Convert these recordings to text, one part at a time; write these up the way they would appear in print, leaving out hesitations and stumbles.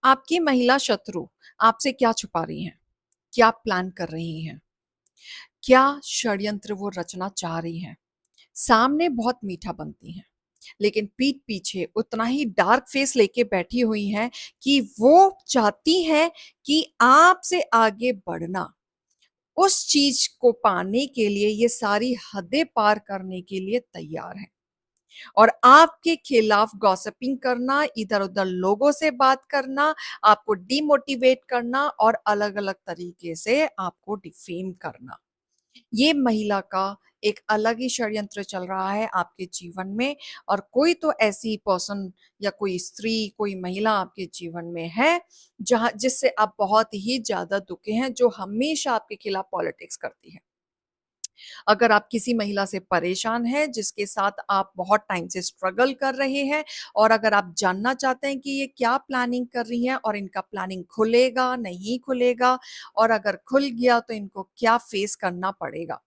आपकी महिला शत्रु आपसे क्या छुपा रही हैं? क्या प्लान कर रही हैं? क्या षड्यंत्र वो रचना चाह रही हैं? सामने बहुत मीठा बनती हैं, लेकिन पीठ पीछे उतना ही डार्क फेस लेके बैठी हुई हैं कि वो चाहती हैं कि आपसे आगे बढ़ना, उस चीज को पाने के लिए ये सारी हदें पार करने के लिए तैयार हैं। और आपके खिलाफ गॉसिपिंग करना, इधर-उधर लोगों से बात करना, आपको डिमोटिवेट करना और अलग-अलग तरीके से आपको डिफेम करना। ये महिला का एक अलग ही षड्यंत्र चल रहा है आपके जीवन में। और कोई तो ऐसी पर्सन या कोई स्त्री, कोई महिला आपके जीवन में है, जहाँ जिससे आप बहुत ही ज़्यादा दुखी हैं, जो हमेशा आपके खिलाफ पॉलिटिक्स करती है। अगर आप किसी महिला से परेशान हैं, जिसके साथ आप बहुत टाइम से स्ट्रगल कर रहे हैं, और अगर आप जानना चाहते हैं कि ये क्या प्लानिंग कर रही हैं और इनका प्लानिंग खुलेगा, नहीं खुलेगा, और अगर खुल गया तो इनको क्या फेस करना पड़ेगा,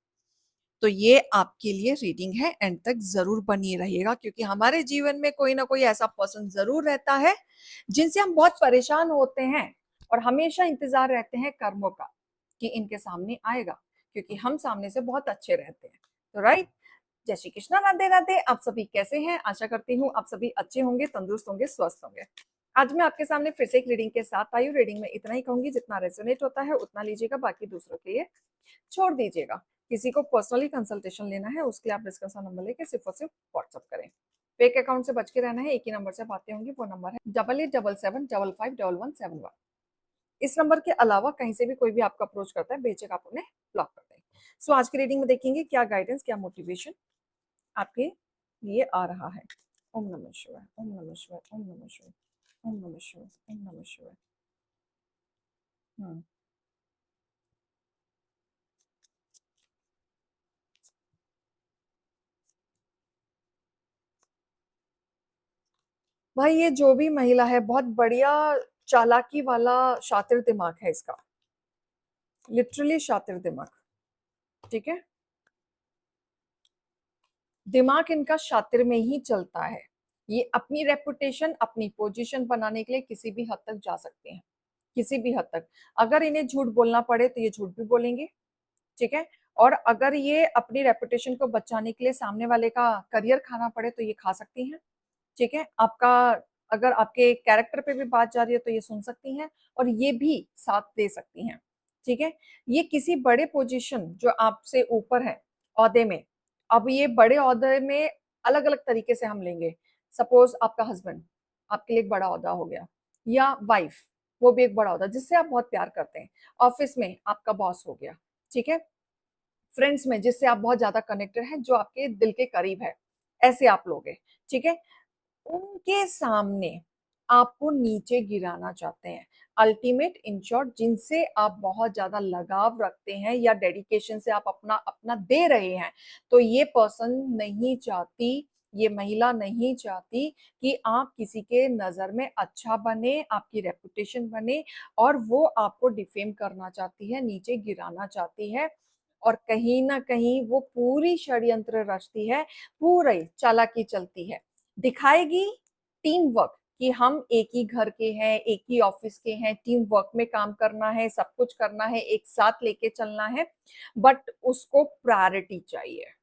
तो ये आपके लिए रीडिंग है। एंड तक ज़रूर बनी रहिएगा, क्योंकि हमारे जीवन में कोई ना कोई ऐसा पर्सन ज़रूर रहता है, जिनसे हम बहुत परेशान होते हैं और हमेशा इंतज़ार रहते हैं कर्मों का कि इनके सामने आएगा, क्योंकि हम सामने से बहुत अच्छे रहते हैं। तो राइट? जय श्री कृष्णा, राधे राधे। आप सभी कैसे हैं? आशा करती हूँ आप सभी अच्छे होंगे, तंदुरुस्त होंगे, स्वस्थ होंगे। आज मैं आपके सामने फिर से एक रीडिंग के साथ आई हूँ। रीडिंग में इतना ही कहूंगी, जितना रेजोनेट होता है उतना लीजिएगा, बाकी दूसरों के लिए छोड़ दीजिएगा। किसी को पर्सनली कंसल्टेशन लेना है, उसके लिए आप डिस्कशन नंबर लेके सिर्फ और सिर्फ व्हाट्सअप करें। फेक अकाउंट से बच के रहना है। एक ही नंबर से बातें होंगी, वो नंबर है 8877755171। इस नंबर के अलावा कहीं से भी कोई भी आपको अप्रोच करता है, बेशक आप उन्हें ब्लॉक कर दें। सो आज की रीडिंग में देखेंगे क्या गाइडेंस, क्या मोटिवेशन आपके लिए आ रहा है। ओम नमः शिवाय, ओम नमः शिवाय, ओम नमः शिवाय, ओम नमः शिवाय, ओम नमः शिवाय। हम्म। भाई, ये जो भी महिला है, बहुत बढ़िया चालाकी वाला शातिर दिमाग है इसका। लिटरली शातिर दिमाग। ठीक है। दिमाग इनका शातिर में ही चलता है। ये अपनी रेपुटेशन, अपनी पोजीशन बनाने के लिए किसी भी हद तक जा सकते हैं, किसी भी हद तक। अगर इन्हें झूठ बोलना पड़े तो ये झूठ भी बोलेंगे। ठीक है। और अगर ये अपनी रेपुटेशन को बचाने के लिए सामने वाले का करियर खाना पड़े तो ये खा सकती हैं। ठीक है। आपका, अगर आपके कैरेक्टर पे भी बात जा रही है तो ये सुन सकती हैं, और ये भी साथ दे सकती हैं। ठीक है। ये किसी बड़े पोजीशन जो आपसे ऊपर है, ओहदे में, अब ये बड़े ओहदे में अलग अलग तरीके से हम लेंगे। सपोज आपका हस्बैंड आपके लिए एक बड़ा ओहदा हो गया, या वाइफ, वो भी एक बड़ा ओहदा जिससे आप बहुत प्यार करते हैं। ऑफिस में आपका बॉस हो गया। ठीक है। फ्रेंड्स में जिससे आप बहुत ज्यादा कनेक्टेड हैं, जो आपके दिल के करीब है, ऐसे आप लोग हैं। ठीक है। उनके सामने आपको नीचे गिराना चाहते हैं। अल्टीमेट, इन शॉर्ट, जिनसे आप बहुत ज्यादा लगाव रखते हैं या डेडिकेशन से आप अपना अपना दे रहे हैं, तो ये पर्सन नहीं चाहती, ये महिला नहीं चाहती कि आप किसी के नजर में अच्छा बने, आपकी रेपुटेशन बने, और वो आपको डिफेम करना चाहती है, नीचे गिराना चाहती है। और कहीं ना कहीं वो पूरी षड्यंत्र रचती है, पूरी चालाकी चलती है, दिखाएगी टीम वर्क कि हम एक ही घर के हैं, एक ही ऑफिस के हैं, टीम वर्क में काम करना है, सब कुछ करना है, एक साथ लेके चलना है। बट उसको प्रायोरिटी चाहिए,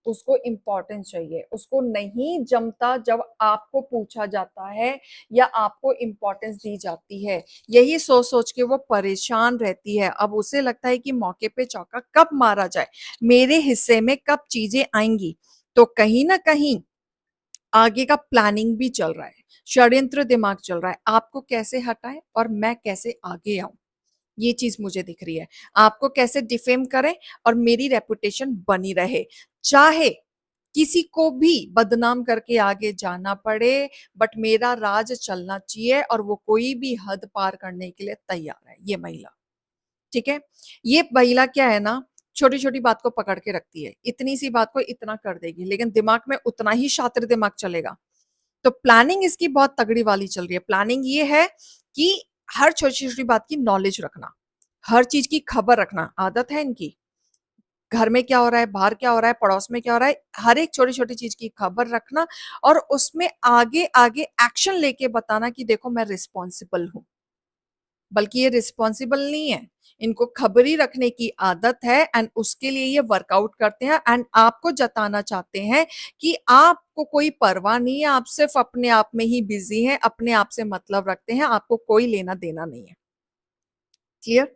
उसको इम्पोर्टेंस चाहिए। उसको नहीं जमता जब आपको पूछा जाता है या आपको इम्पोर्टेंस दी जाती है। यही सोच सोच के वो परेशान रहती है। अब उसे लगता है कि मौके पे चौका कब मारा जाए, मेरे हिस्से में कब चीजें आएंगी। तो कहीं ना कहीं आगे का प्लानिंग भी चल रहा है, षड्यंत्र दिमाग चल रहा है, आपको कैसे हटाएं और मैं कैसे आगे आऊं। ये चीज मुझे दिख रही है, आपको कैसे डिफेम करें और मेरी रेपुटेशन बनी रहे, चाहे किसी को भी बदनाम करके आगे जाना पड़े, बट मेरा राज चलना चाहिए, और वो कोई भी हद पार करने के लिए तैयार है ये महिला। ठीक है। ये महिला क्या है ना, छोटी छोटी बात को पकड़ के रखती है, इतनी सी बात को इतना कर देगी, लेकिन दिमाग में उतना ही शातिर दिमाग चलेगा। तो प्लानिंग इसकी बहुत तगड़ी वाली चल रही है। प्लानिंग ये है कि हर छोटी छोटी बात की नॉलेज रखना, हर चीज की खबर रखना आदत है इनकी। घर में क्या हो रहा है, बाहर क्या हो रहा है, पड़ोस में क्या हो रहा है, हर एक छोटी छोटी चीज की खबर रखना, और उसमें आगे आगे एक्शन लेके बताना कि देखो मैं रिस्पॉन्सिबल हूं। बल्कि ये रिस्पॉन्सिबल नहीं है, इनको खबरी रखने की आदत है एंड उसके लिए ये वर्कआउट करते हैं एंड आपको जताना चाहते हैं कि आपको कोई परवाह नहीं है, आप सिर्फ अपने आप में ही बिजी हैं, अपने आप से मतलब रखते हैं, आपको कोई लेना देना नहीं है। क्लियर?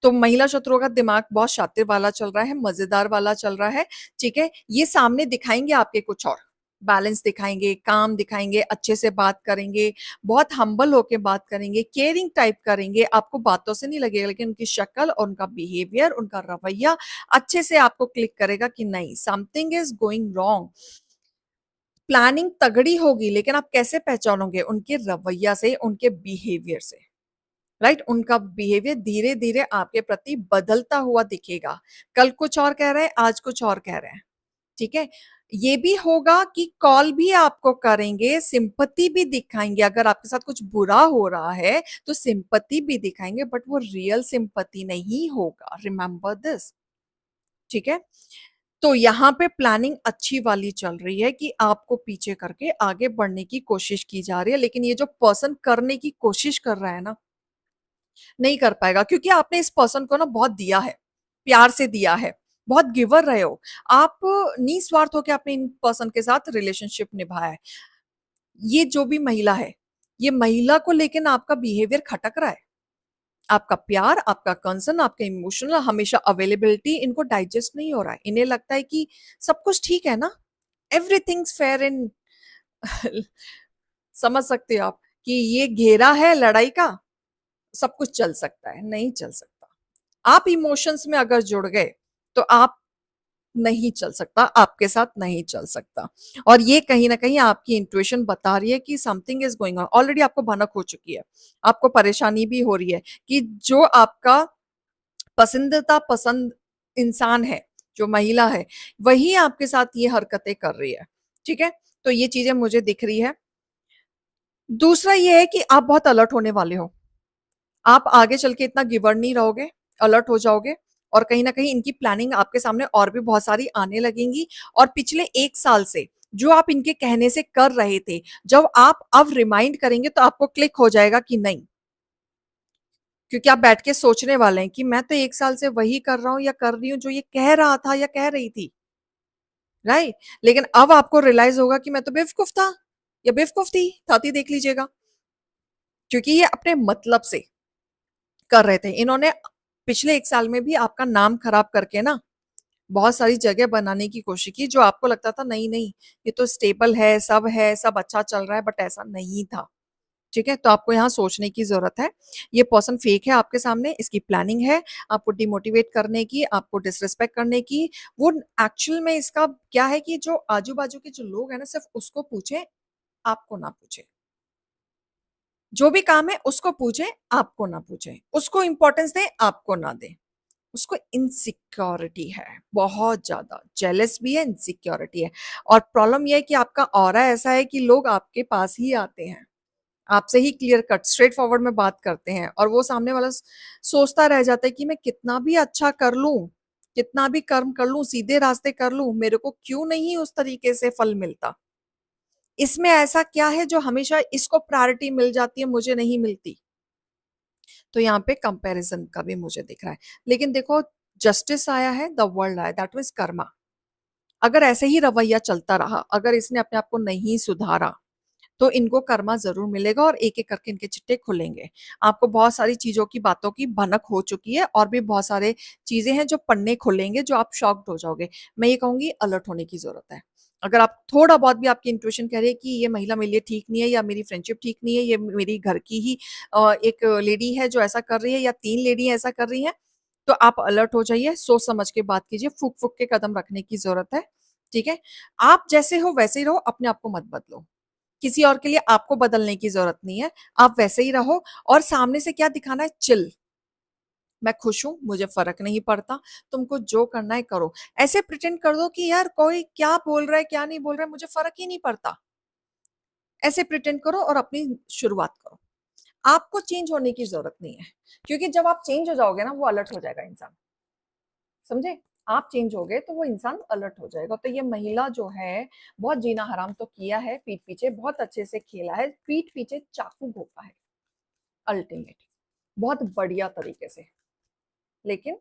तो महिला शत्रुओं का दिमाग बहुत शातिर वाला चल रहा है, मजेदार वाला चल रहा है। ठीक है, ये सामने दिखाएंगे आपके कुछ और, बैलेंस दिखाएंगे, काम दिखाएंगे, अच्छे से बात करेंगे, बहुत हम्बल होके बात करेंगे, केयरिंग टाइप करेंगे, आपको बातों से नहीं लगेगा लेकिन उनकी शक्ल और उनका बिहेवियर, उनका रवैया अच्छे से आपको क्लिक करेगा कि नहीं, something is going wrong. Planning तगड़ी होगी लेकिन आप कैसे पहचानोगे? उनके रवैया से, उनके बिहेवियर से। राइट, उनका बिहेवियर धीरे धीरे आपके प्रति बदलता हुआ दिखेगा। कल कुछ और कह रहे हैं, आज कुछ और कह रहे हैं। ठीक है, ये भी होगा कि कॉल भी आपको करेंगे, सिंपैथी भी दिखाएंगे, अगर आपके साथ कुछ बुरा हो रहा है तो सिंपैथी भी दिखाएंगे, बट वो रियल सिंपैथी नहीं होगा, रिमेंबर दिस। ठीक है, तो यहाँ पे प्लानिंग अच्छी वाली चल रही है कि आपको पीछे करके आगे बढ़ने की कोशिश की जा रही है, लेकिन ये जो पर्सन करने की कोशिश कर रहा है ना, नहीं कर पाएगा, क्योंकि आपने इस पर्सन को ना बहुत दिया है, प्यार से दिया है, बहुत गिवर रहे हो आप, निस्वार्थ होकर आपने इन पर्सन के साथ रिलेशनशिप निभाया है। ये जो भी महिला है, ये महिला को लेकिन आपका बिहेवियर खटक रहा है, आपका प्यार, आपका कंसर्न, आपका इमोशनल हमेशा अवेलेबिलिटी इनको डाइजेस्ट नहीं हो रहा है। इन्हें लगता है कि सब कुछ ठीक है ना, एवरीथिंग्स फेयर इन समझ सकते हो आप कि ये घेरा है लड़ाई का, सब कुछ चल सकता है, नहीं चल सकता। आप इमोशंस में अगर जुड़ गए तो आप नहीं चल सकता, आपके साथ नहीं चल सकता। और ये कहीं ना कहीं आपकी इंट्यूशन बता रही है कि something is going on, already आपको भनक हो चुकी है, आपको परेशानी भी हो रही है कि जो आपका पसंदीदा पसंद इंसान है, जो महिला है, वही आपके साथ ये हरकतें कर रही है। ठीक है, तो ये चीजें मुझे दिख रही है। दूसरा ये है कि आप बहुत अलर्ट होने वाले हो, आप आगे चल के इतना गिवर नहीं रहोगे, अलर्ट हो जाओगे, और कहीं ना कहीं इनकी प्लानिंग आपके सामने और भी बहुत सारी आने लगेंगी। और पिछले 1 साल से जो आप इनके कहने से कर रहे थे, जब आप अब रिमाइंड करेंगे तो आपको क्लिक हो जाएगा कि नहीं, क्योंकि आप बैठ के सोचने वाले हैं कि मैं तो 1 साल से वही कर रहा हूं या कर रही हूँ जो ये कह रहा था या कह रही थी। राइट, लेकिन अब आपको रियलाइज होगा कि मैं तो बेवकूफ था या बेवकूफ थी देख लीजिएगा, क्योंकि ये अपने मतलब से कर रहे थे। इन्होंने पिछले 1 साल में भी आपका नाम खराब करके ना बहुत सारी जगह बनाने की कोशिश की, जो आपको लगता था नहीं नहीं ये तो स्टेबल है, सब अच्छा चल रहा है, बट ऐसा नहीं था। ठीक है, तो आपको यहाँ सोचने की जरूरत है। ये पर्सन फेक है आपके सामने, इसकी प्लानिंग है आपको डिमोटिवेट करने की, आपको डिसरिस्पेक्ट करने की। वो एक्चुअल में इसका क्या है कि जो आजू बाजू के जो लोग हैं ना, सिर्फ उसको पूछे, आपको ना पूछे, जो भी काम है उसको पूछे, आपको ना पूछे, उसको इंपॉर्टेंस दे, आपको ना दे। उसको इनसिक्योरिटी है, बहुत ज्यादा जेलस भी है, इनसिक्योरिटी है। और प्रॉब्लम यह है कि आपका ऑरा ऐसा है कि लोग आपके पास ही आते हैं, आपसे ही क्लियर कट स्ट्रेट फॉरवर्ड में बात करते हैं, और वो सामने वाला सोचता रह जाता है कि मैं कितना भी अच्छा कर लूं, कितना भी कर्म कर लूं, सीधे रास्ते कर लूं, मेरे को क्यों नहीं उस तरीके से फल मिलता, इसमें ऐसा क्या है जो हमेशा इसको प्रायोरिटी मिल जाती है, मुझे नहीं मिलती। तो यहाँ पे कंपैरिजन का भी मुझे दिख रहा है। लेकिन देखो, जस्टिस आया है, द वर्ल्ड आया, दैट मीन्स कर्मा। अगर ऐसे ही रवैया चलता रहा, अगर इसने अपने आप को नहीं सुधारा, तो इनको कर्मा जरूर मिलेगा और एक एक करके इनके चिट्टे खुलेंगे। आपको बहुत सारी चीजों की बातों की भनक हो चुकी है, और भी बहुत सारे चीजें हैं जो पन्ने खुलेंगे, जो आप शॉक्ड हो जाओगे। मैं ये कहूंगी अलर्ट होने की जरूरत है। अगर आप थोड़ा बहुत भी आपकी इंट्यूशन कह रही है कि ये महिला मेरे लिए ठीक नहीं है, या मेरी फ्रेंडशिप ठीक नहीं है, ये मेरी घर की ही एक लेडी है जो ऐसा कर रही है, या 3 लेडी ऐसा कर रही है, तो आप अलर्ट हो जाइए, सोच समझ के बात कीजिए, फूक फूक के कदम रखने की जरूरत है। ठीक है, आप जैसे हो वैसे ही रहो, अपने आप को मत बदलो, किसी और के लिए आपको बदलने की जरूरत नहीं है, आप वैसे ही रहो। और सामने से क्या दिखाना है? चिल, मैं खुश हूं, मुझे फर्क नहीं पड़ता, तुमको जो करना है करो। ऐसे प्रिटेंड कर दो कि यार कोई क्या बोल रहा है क्या नहीं बोल रहा है, मुझे फर्क ही नहीं पड़ता। ऐसे प्रिटेंड करो और अपनी शुरुआत करो। आपको चेंज होने की जरूरत नहीं है, क्योंकि जब आप चेंज हो जाओगे ना, वो अलर्ट हो जाएगा इंसान। समझे? आप चेंज हो गए तो वो इंसान अलर्ट हो जाएगा। तो ये महिला जो है, बहुत जीना हराम तो किया है, पीठ पीछे बहुत अच्छे से खेला है, पीठ पीछे चाकू घोंपा है अल्टीमेट। बहुत बढ़िया तरीके से, लेकिन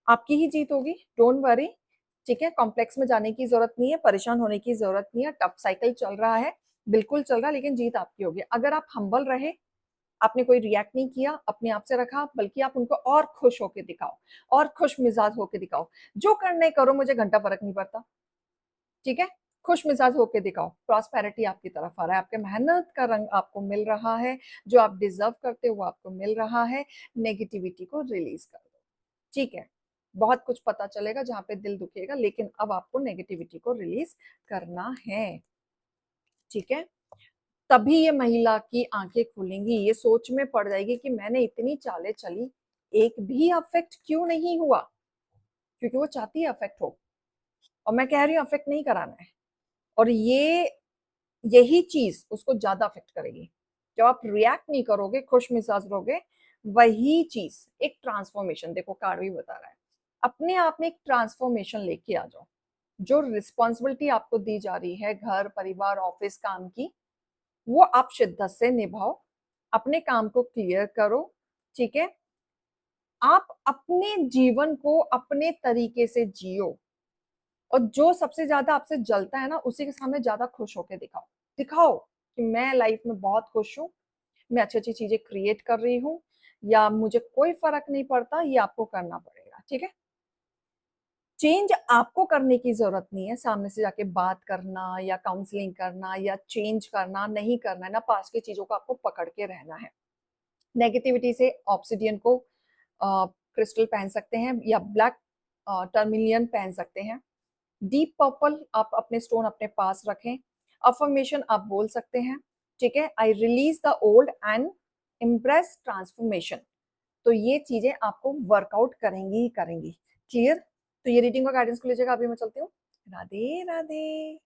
आपकी ही जीत होगी, डोंट वरी। ठीक है, कॉम्प्लेक्स में जाने की जरूरत नहीं है, परेशान होने की जरूरत नहीं है, टफ साइकिल चल रहा है, बिल्कुल चल रहा है, लेकिन जीत आपकी होगी। अगर आप हम्बल रहे, आपने कोई रिएक्ट नहीं किया, अपने आप से रखा, बल्कि आप उनको और खुश होके दिखाओ, और खुश मिजाज होके दिखाओ, जो करने करो, मुझे घंटा फर्क नहीं पड़ता। ठीक है, खुश मिजाज होके दिखाओ, प्रॉस्पेरिटी आपकी तरफ आ रहा है, आपके मेहनत का रंग आपको मिल रहा है, जो आप डिजर्व करते हो वो आपको मिल रहा है। नेगेटिविटी को रिलीज कर दो। ठीक है, बहुत कुछ पता चलेगा जहां पे दिल दुखेगा, लेकिन अब आपको नेगेटिविटी को रिलीज करना है। ठीक है, तभी ये महिला की आंखें खुलेंगी, ये सोच में पड़ जाएगी कि मैंने इतनी चालें चली, एक भी अफेक्ट क्यों नहीं हुआ, क्योंकि वो चाहती है अफेक्ट हो, और मैं कह रही हूँ अफेक्ट नहीं कराना है। और यही चीज उसको ज्यादा अफेक्ट करेगी। जब आप रिएक्ट नहीं करोगे, खुश मिजाज रहोगे, वही चीज एक ट्रांसफॉर्मेशन, देखो कार्ड भी बता रहा है, अपने आप में एक ट्रांसफॉर्मेशन लेके आ जाओ। जो रिस्पॉन्सिबिलिटी आपको दी जा रही है, घर परिवार ऑफिस काम की, वो आप शिद्दत से निभाओ, अपने काम को क्लियर करो। ठीक है, आप अपने जीवन को अपने तरीके से जियो, और जो सबसे ज्यादा आपसे जलता है ना, उसी के सामने ज्यादा खुश होकर दिखाओ। दिखाओ कि मैं लाइफ में बहुत खुश हूँ, मैं अच्छी अच्छी चीजें क्रिएट कर रही हूँ, या मुझे कोई फर्क नहीं पड़ता, ये आपको करना पड़ेगा। ठीक है, चेंज आपको करने की जरूरत नहीं है, सामने से जाके बात करना या काउंसलिंग करना या चेंज करना नहीं करना है ना, पास की चीजों को आपको पकड़ के रहना है। नेगेटिविटी से ऑब्सिडियन को क्रिस्टल पहन सकते हैं, या ब्लैक टर्मिलियन पहन सकते हैं। डीप पर्पल आप अपने स्टोन अपने पास रखें। अफर्मेशन आप बोल सकते हैं। ठीक है, I release the old and impress transformation. तो ये चीजें आपको वर्कआउट करेंगी ही करेंगी। क्लियर? तो ये रीडिंग का गाइडेंस को लीजिएगा, अभी मैं चलती हूँ। राधे राधे।